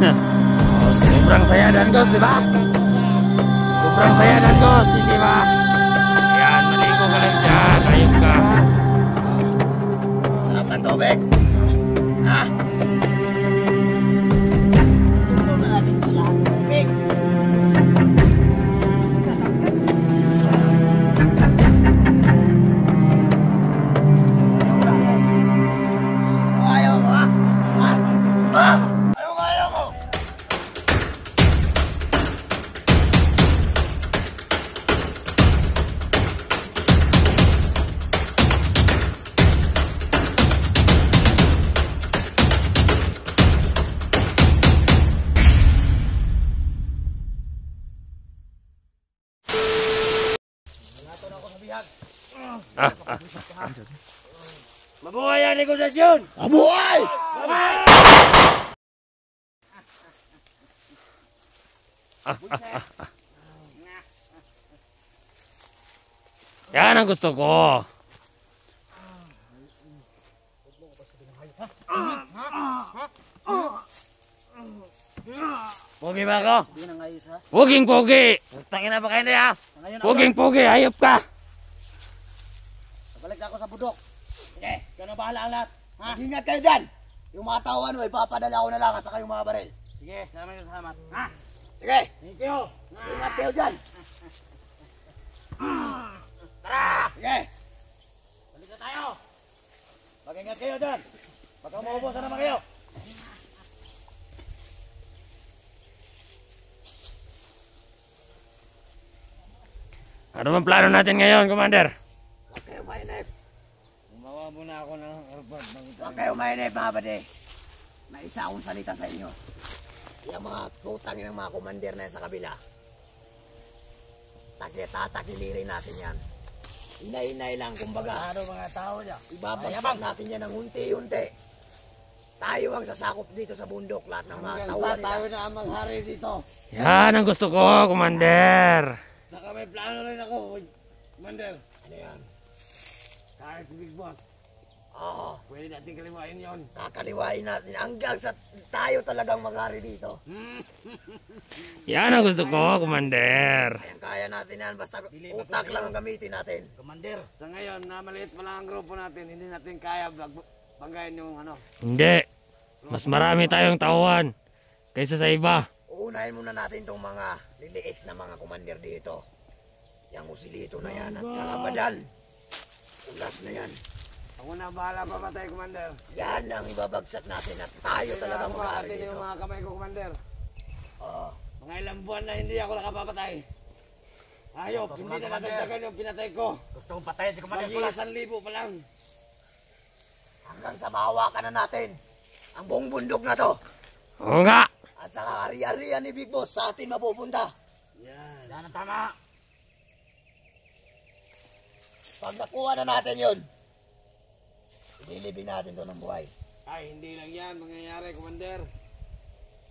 Sobrang saya dan Gos, di ba? Sobrang saya dan Gos, di ba? Ayan, maligo ka lang dyan. Ayun ka. Sarap ng tubig. Ha? Mabuhay ang negosasyon! Mabuhay! Yan ang gusto ko. Pogi ba ako? Poging-pogi! Putangin na ba kayo na ya? Poging-pogi, ayop ka! Balik na ako sa budok. Sige, ikaw na bahala ang lahat. Mag-ingat kayo dyan. Yung mga tauhan mo, ipapadala ko na lang at saka yung mga baril. Sige, salamat. Ha? Sige, Thank you! ingat kayo dyan. Tara! Sige, Balik na tayo! mag-ingat kayo dyan. Baka maubusan naman kayo. Ano bang plano natin ngayon, Commander? Huwag kayo mainip. Gumawa muna ako ng airport. Huwag kayo mainip, mga bade. May isa akong salita sa inyo. Yung mga putangin ng mga komander na yan sa kabila. Tatakilirin natin yan. Inay-inay lang, kumbaga. Ano mga tao niya? Ibabagsak natin yan ng unti-unti. Tayo ang sasakop dito sa bundok. Lahat ng mga tauhan nila. Tayo na ang maghari dito. Yan ang gusto ko, Commander. Saka may plano rin ako, Commander. Ano yan? Kahit si Big Boss, Oo. pwede natin kaliwain yon. Kakaliwain natin hanggang sa tayo talagang maghari dito. Yan ang gusto ko, Commander. Kaya natin yan. Basta utak lang ang gamitin natin. Commander, sa ngayon, na maliit pa lang ang grupo natin, hindi natin kaya banggain yung ano. Hindi. Mas marami tayong tauhan kaysa sa iba. Uunahin muna natin itong mga liliit na mga komander dito. Yang usilito na yan at saka badal. Ulas na yan. Ako na bahala papatay, Commander. Yan ang ibabagsak natin at tayo talaga maghari dito. Yung mga kamay ko, Commander. Oo. Mga ilang buwan na hindi ako nakapapatay. Ayop, hindi na nadagdagan yung pinatay ko. Gusto kong patayin si Commander Kulas. 1,000 pa lang. Hanggang sa mahawakan na natin ang buong bundok na to. Oo nga. At saka ari-arian ni Big Boss sa atin mapupunta. Yan ang tama. Pag nakuha na natin yun, ililibing natin to ng buhay. Ay, hindi lang yan mangyayari, Commander.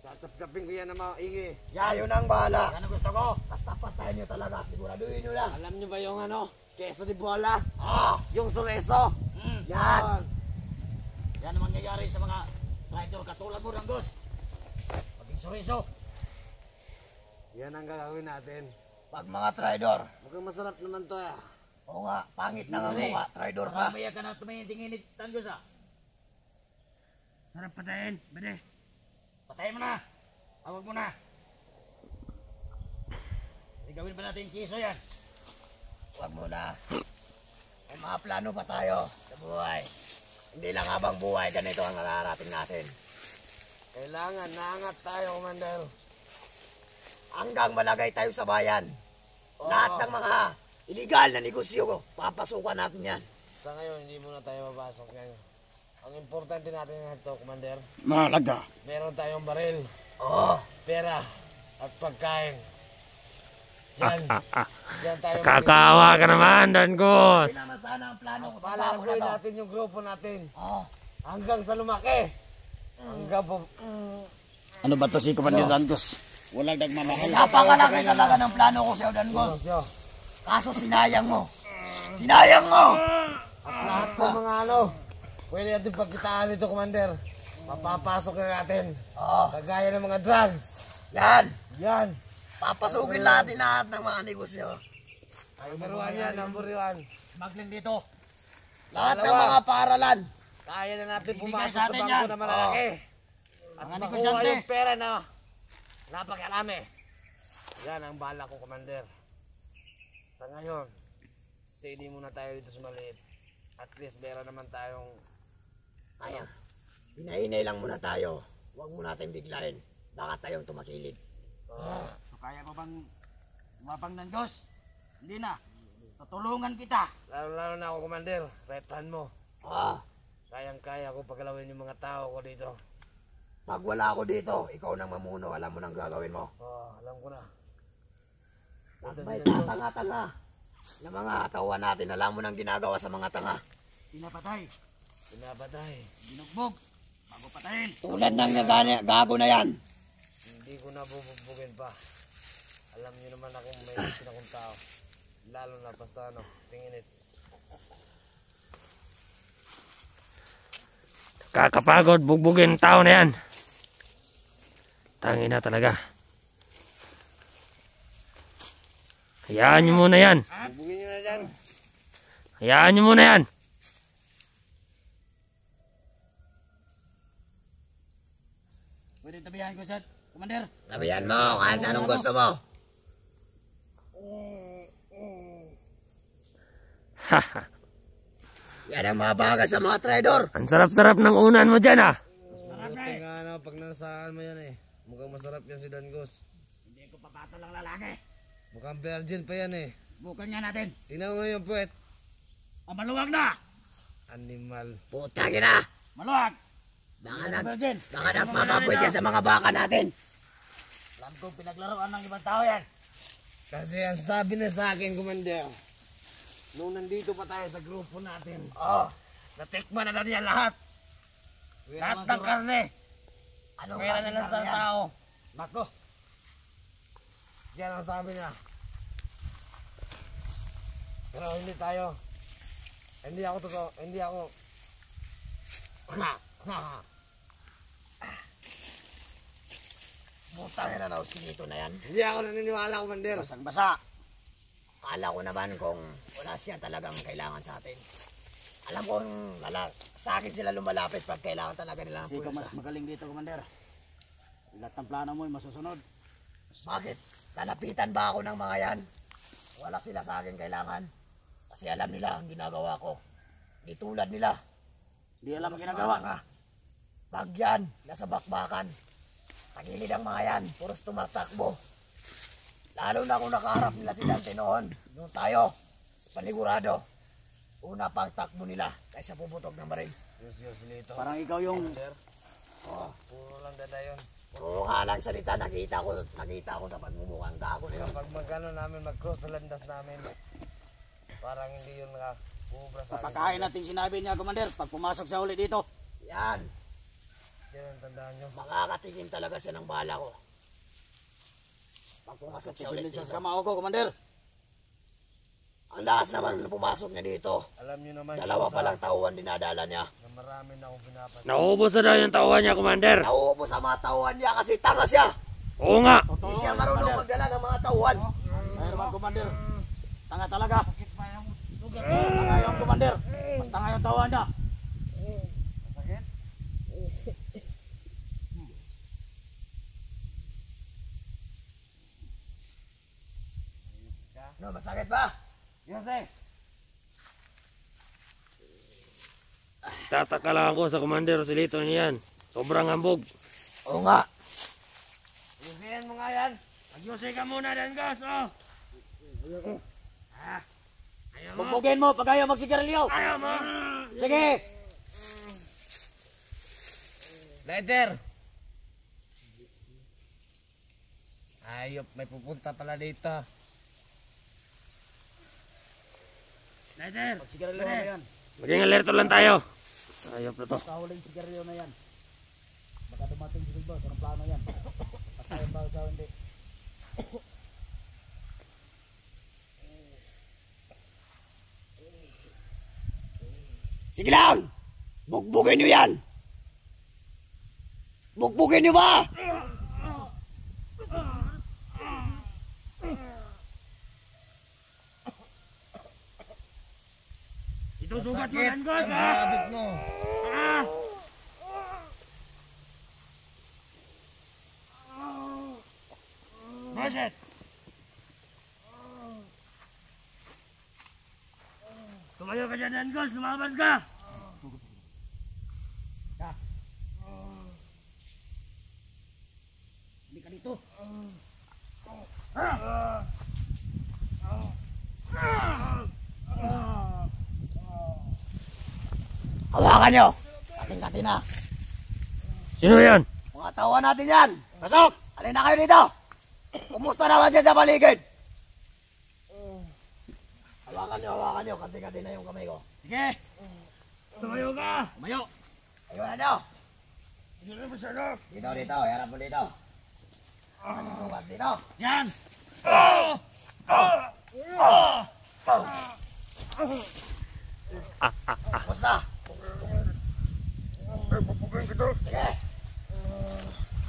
Tatapkapin ko yan na maigi. Yayo nang bahala. Yan ang gusto ko. Basta patayin nyo talaga, siguraduhin nyo lang. Alam nyo ba yung ano? Keso de bola? Ah, Yung suleso? yan. Yan ang mangyayari sa mga rider katulad mo, Ranggos. Maging sureso. Yan ang gagawin natin. Pag mga traidor, Mukhang masarap naman to ah. oo nga, pangit na nga mukha, traidor ka. Mamaya ka na tumingin-tingin, Ranggos ah. Sarap patayin, bade. Patayin mo na. Awag mo na. Gawin ba natin kiso yan? Huwag muna. May mga plano pa tayo sa buhay. Hindi lang habang buhay, ganito ang nararating natin. Kailangan, naangat tayo, Commander. Hanggang malagay tayo sa bayan. Lahat ng mga illegal na negosyo, papasukan natin yan. Sa ngayon, hindi muna tayo mapasok ngayon. Ang importante natin ito, Commander. Malaga. Meron tayong baril, Oo. pera, at pagkain. Diyan. Diyan tayo. Kakaawa ka naman, Dangos. Hindi naman sana ang plano ko sa bako na Palaguin to. natin yung grupo natin. Oo. Hanggang sa lumaki. Hanggang po. Ano ba to si Commander Dangos? Walang nagmamahal. Napakalaki talaga ng plano ko sa Dangos. Kaso sinayang mo. Sinayang mo! At lahat ng mga ano, pwede natin pagkitaan nito, Commander. Mapapasok na natin. Oo. Kagaya ng mga drugs. Yan. Yan. Papasukin natin lahat ng mga negosyo. Number 1 yan, number 1. Smuggling dito. Lahat ng Dalawa. mga paaralan. Kaya na natin Ibigay pumasok sa sa atin bangko yan. na malalaki. At Mga makuha negosyante. yung pera na napakarami. Yan ang bala ko, Commander. Sa ngayon, steady muna tayo dito sa maliit. At least meron naman tayong Kaya, hinahinay lang muna tayo. Huwag muna tayong biglayin. Baka tayong tumakilid. So kaya mo bang umabang ng Diyos? Hindi na. Tutulungan kita. lalo na ako, Commander. Right hand mo. Ah, Kayang-kaya ko pagalawin yung mga tao ko dito. pag wala ako dito, ikaw nang mamuno. Alam mo nang gagawin mo. Alam ko na. Pag may tatanga-tanga na mga tauhan natin, alam mo nang ginagawa sa mga tanga. Pinapatay. Pinapatay. Binugbog. Bago patayin. Tulad ng gago na yan. Hindi ko na bubugbugin pa. Alam niyo naman akong may akong tao. Lalo na basta tingin it. Kakapagod, bugbugin tao na yan. Tangin na talaga. Hayaan nyo muna yan. Bubugin niyo na dyan. Hayaan nyo muna yan. Pwede tabihan ko, Sir. Commander. Sabihan mo, kahit anong gusto mo. Haha. Yan ang mga baga sa mga trader. Ang sarap-sarap ng unan mo dyan, ah. Buti nga pag nasaan mo yan eh. Mukhang masarap yan si Dangos. Hindi ko papatol ang lalaki. Mukhang virgin pa yan eh. Bukan nga natin. Tingnan mo yung puwet. Maluwag na. Animal. Putang ina. Maluwag. Baka Virgin. nagpapapwit yan sa mga baka natin. Alam kong pinaglaruan ng ibang tao yan. Kasi ang sabi na sa akin, Commander, nung nandito pa tayo sa grupo natin, natikman na niya lahat. Lahat ng karne. Pwera na lang sa tao. Nako. Yan ang sabi niya. Pero hindi tayo. Hindi ako totoo. Hindi ako. Putang ina na usilito na yan. Hindi ako naniniwala, Commander. Basang-basa. Akala ko naman kung wala siya talagang kailangan sa atin. Alam ko sa akin sila lumalapit pag kailangan talaga nila ng Kasi ikaw pulsa. mas magaling dito, Commander. Lahat ng plano mo ay masusunod. Bakit? Lalapitan ba ako ng mga yan? Wala sila sa akin kailangan. Kasi alam nila ang ginagawa ko. Di tulad nila. Di alam ang ginagawa. Nga. Bagyan, nasa bakbakan. Tagilid ang mga yan, puros tumatakbo. Lalo na kung nakaharap nila si Dante noon. Doon tayo, sa panigurado. Una pang takbo nila kaysa puputog ng baril. Yus lito. Parang ikaw yung... Puro lang dada yun. Puro ka lang salita, nakita ko sa pagmumukhang gago na yun. Pag magano namin, mag-cross na landas namin, parang hindi yun nakubra sa akin. Pagkain natin sinabi niya, Commander, pag pumasok siya ulit dito. Yan, Yan ang tandaan nyo. makakatingin talaga siya ng bala ko. Pag pumasok siya ulit Pipilit siya dito. sa kamao ko, Commander. Ang lakas naman na pumasok niya dito. Alam nyo naman, Dalawa pa lang tauhan dinadala niya. na marami na akong pinapatay. Naubos na daw yung tauhan niya, Commander. Nauubos sa mga tauhan niya kasi tanga siya. Oo nga. Hindi siya marunong magdala ng mga tauhan. Mayroon man, Commander. Tanga talaga. Tanga yung Commander. Mas tanga yung tawa niya. No, masakit ba? Yes, eh. Tataka lang ako sa Commander Rosilito niyan. Sobrang hambog. Oo nga. Yusihin mo nga yan. Mag-yusay ka muna, Dangos, oh. Bugbugin mo pag ayaw magsigarilyo. Ayaw mo. Sige. Lighter! Ayop, may pupunta pala dito. Lighter. Sigarilyo na yan. Maging alerto lang tayo. Ayop na to. Kahuling sigarilyo na yan. Baka dumating si Boss. Anong plano yan? Patayin ba o hindi? Sige lang! Bugbugin niyo yan! Bukbukin niyo ba? Ito sugat mo, Sakit Danggos, ang ha? sabit mo. Ah! Bakit? Tumayo ka dyan, Danggos. Lumaban ka. Hindi ka dito. Hawakan niyo. Kating-kating na. Sino yan? Mga tauhan natin yan. Pasok! Alin na kayo dito. Kumusta naman dyan sa paligid? Hawakan niyo. Kating-kating na yung kamay ko. Sige. Tumayo ka. Tumayo. Ayun na niyo. Dito, harap mo dito. Anong sugat dito? Yan. Kumusta? Sige.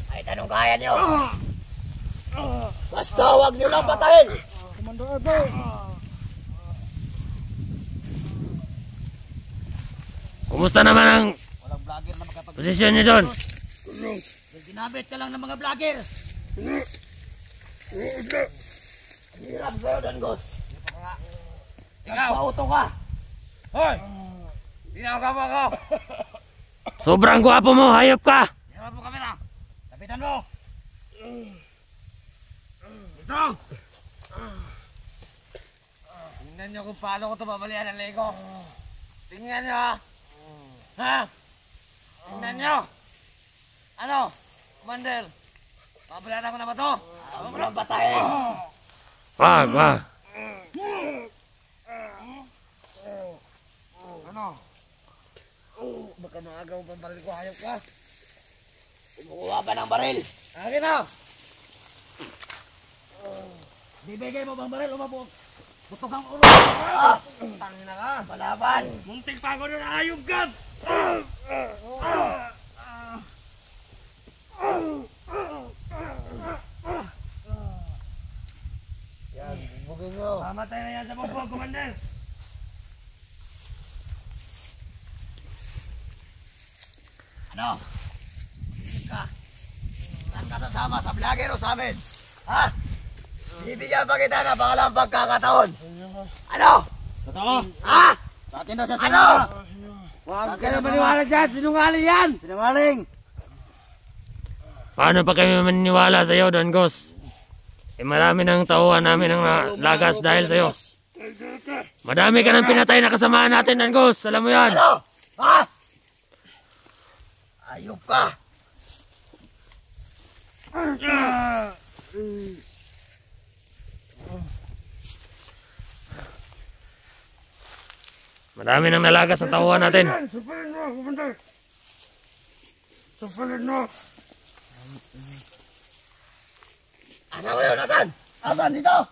Kahit anong kaya niyo. Basta huwag niyo lang patayin. Kumusta naman ang Walang vlogger na makapag... posisyon niyo doon? Ginabit ka lang ng mga vlogger. Hirap sa'yo, Danggos. Ikaw! Pauto ka. Hoy! Tinawag mo ako! Sobrang gwapo mo, hayop ka! Harap mo kamera! Lapitan mo. Ito! Tingnan nyo kung paano ko ito babalian ng Lego. Tingnan nyo ha! Ha? Tingnan nyo! Ano? Commander! Babalatan ko na ba ito? Huwag mo lang patayin. Wag. Ano? Baka maagaw mo pang baril ko, hayop ka! Kumukuha pa ng baril. Akin na! Bibigay mo bang baril o mabuk? Butok ang ulo. Tangin na ka! Palaban. Muntik pa ako doon, hayop ka! Yan, bubugin nyo! Mamatay na yan sa bugbog, Commander! Ano? Ka? Saan ka sasama? Sa vlogger o sa amin? Ha? Bibigyan pa kita na pangalang pagkakataon. Ano? Totoo. Ha? Sa atin daw siya Ano? Huwag kayo maniwala dyan! Sinungaling yan! Sinungaling. Paano pa kami maniniwala sa iyo, Danggos? Eh marami ng tauhan namin ang lagas dahil sa iyo. Madami ka ng pinatay na kasamaan natin, Danggos. Alam mo yan. Ano? Ha? Ayop ka. Madami ng nalagas ang tauhan natin. Asan ko yun? Asan? Asan dito?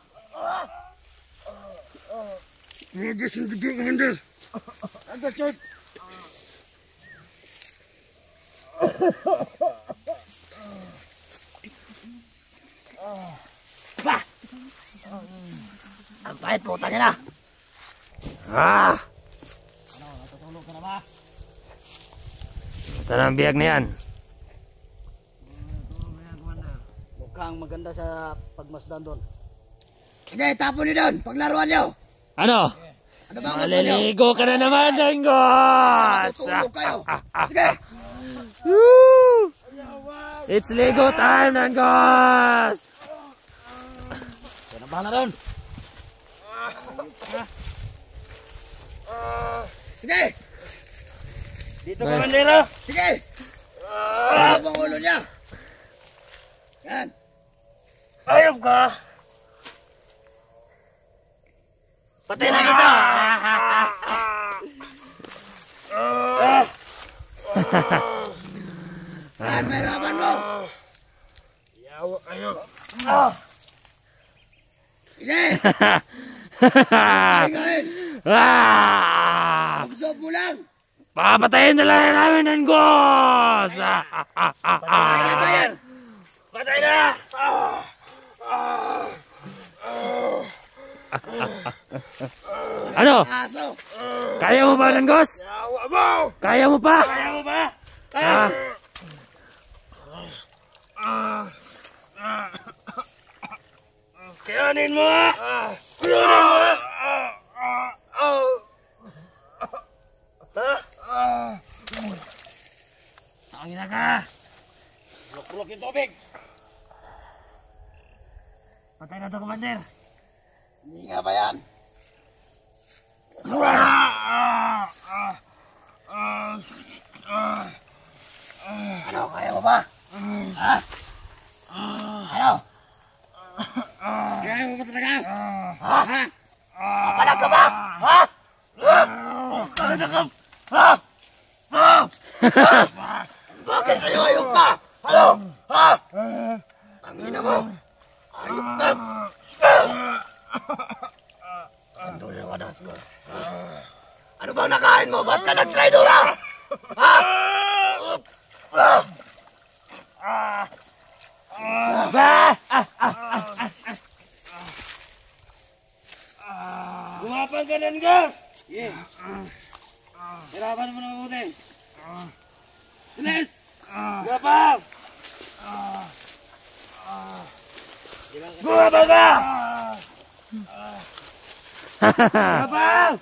Ba! Ang pahit po, tangin na. Ah! Natutulog ka na ba? Saan ang biyag na yan? Mukhang maganda sa pagmasdan doon. Sige, tapon niyo doon. Paglaruan niyo. Ano? Ano ba ang gusto niyo? Maliligo ka na naman, Danggos! Matutulog kayo. Sige. Woo! It's Lego time, Danggos! Yan ang bahala doon. Sige. Dito, Commander! Sige. Ano bang ulo niya? Yan. Ayop ka! Patay na kita! Yan, may laban mo. Ayop! Sige. Pahingahin. Ah! Absorb mo lang. Papatayin na lang namin ng Ghost! Patay na, Tayan! Patay na! Ano? Aso! Kaya mo ba ng Ghost? Yawa mo! Kaya mo pa? Kaya mo ba? Ha? Kayanin mo! Kayanin mo! Tangina ka! Luk-luk yung tubig! Patay na to, Commander! Hindi nga ba yan? Ano, kaya mo ba? Ha? Ano? Kaya mo ba talaga? Ha? Kapalag ka ba? Ha? Talaga ka! Ha? Ha? Ha? Bakit sa'yo ayok ka? Ano? Ha? Tangina mo. Ayok ka. Ang dulo ka, Dasgos. Ano bang nakain mo? Ba't ka nag-traidora? Ha? Gumapang ka ng gas! Hirapan mo na mabuti. Bilis! Gumapang! Gumapang ka! Gumapang!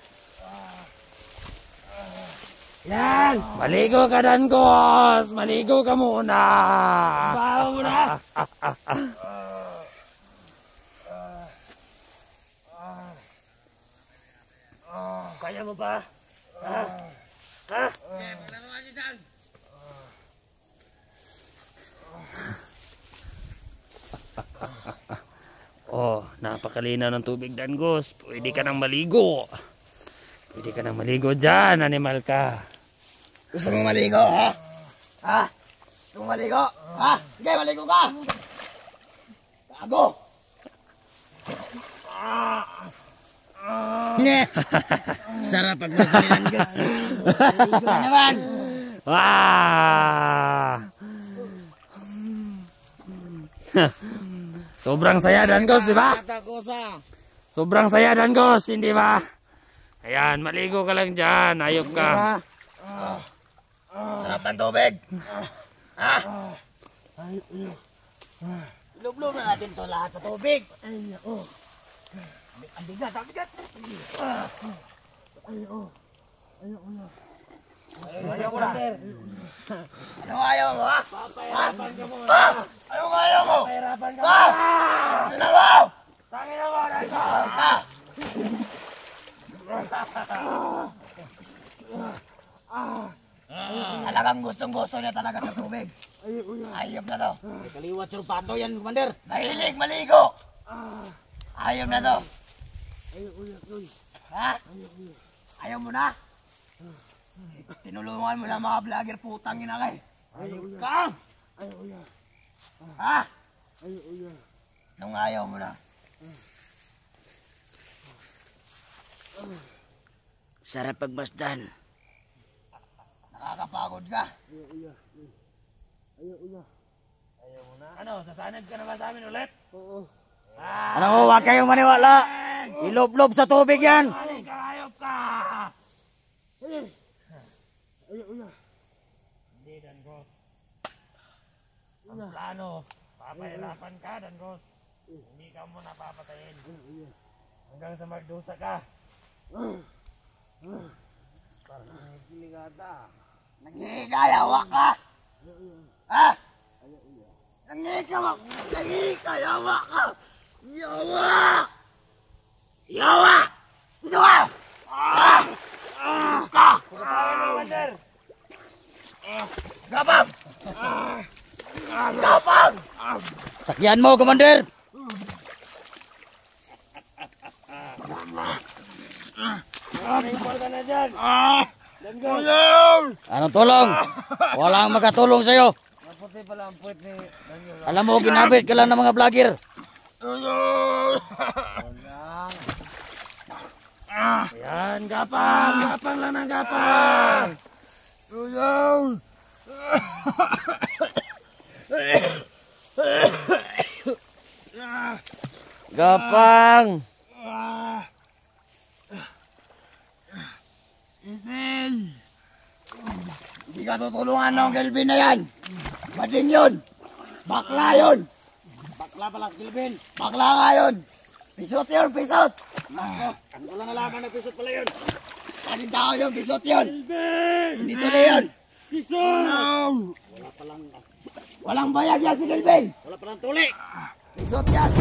Yan! Maligo ka dan, Ghost! Maligo ka muna! Bawa mo na! Kaya mo ba? Ha? Ha? Oh, napakalinaw ng tubig dan, Ghost. Pwede ka nang maligo. Pwede ka nang maligo dyan, animal ka. Gusto mo maligo, ha? Ha? Gusto mo maligo? Ha? Sige, maligo ka! Gago! Sarap pag gusto nilang gas. Maligo na naman. Wah! Sobrang saya dan, Ghost, di ba? Sobrang saya dan, Ghost, hindi ba? Ayan, maligo ka lang dyan. Ayok ka. Sarap ng tubig! Ha? Lublob na natin to lahat sa tubig! Ang bigat, ang bigat! Ayaw ko na! Ano ayaw mo, ha? Papahirapan ka muna. Ha? Ano ayaw mo? Papahirapan ka Ha? muna. Ano mo? Tangin na mo, Rito. Ha? Talagang gustong-gusto niya talaga sa tubig. Ayop na to. Kaliwat yung pato yan, Commander. Mahilig maligo. Ayop na to. Ha? Ayaw mo na? Tinulungan mo na mga vlogger, putang ina kay. Ayop ka. Ha? Nung ayaw mo na. Sarap pagmasdan. Nakakapagod ka. Ano, sasanib ka na ba sa amin ulit? Ano mo, huwag kayong maniwala. Ilob-lob sa tubig yan. Ay, kakayop ka! Hindi, Dan Ghost. Ang plano, papahirapan ka, Dan Ghost. Hindi ka mo napapatayin. Hanggang sa magdusa ka. Nangikayawa ka. Ha? Nangikayawa ka. Yawa! Yawa! Ito ka! Ka! Commander! Gapang! Gapang! Sakyan mo, Commander. Ka na dyan! Anong tulong? Walang makatulong sa'yo. Alam mo, ginabit ka lang ng mga vlogger. Ayan, gapang! Gapang lang ng gapang! Tulong! Gapang! Hindi ka tutulungan ng Kelvin na yan. Bading yun. Bakla yun. Bakla pala, Gilbin. Bakla nga yun. Pisot yun, pisot. Ano ko lang nalaman na pisot pala yun. Kanin tao yun, pisot yun. Dito na yun. Walang bayag yan si Kelvin. Wala palang tuli. Pisot yan.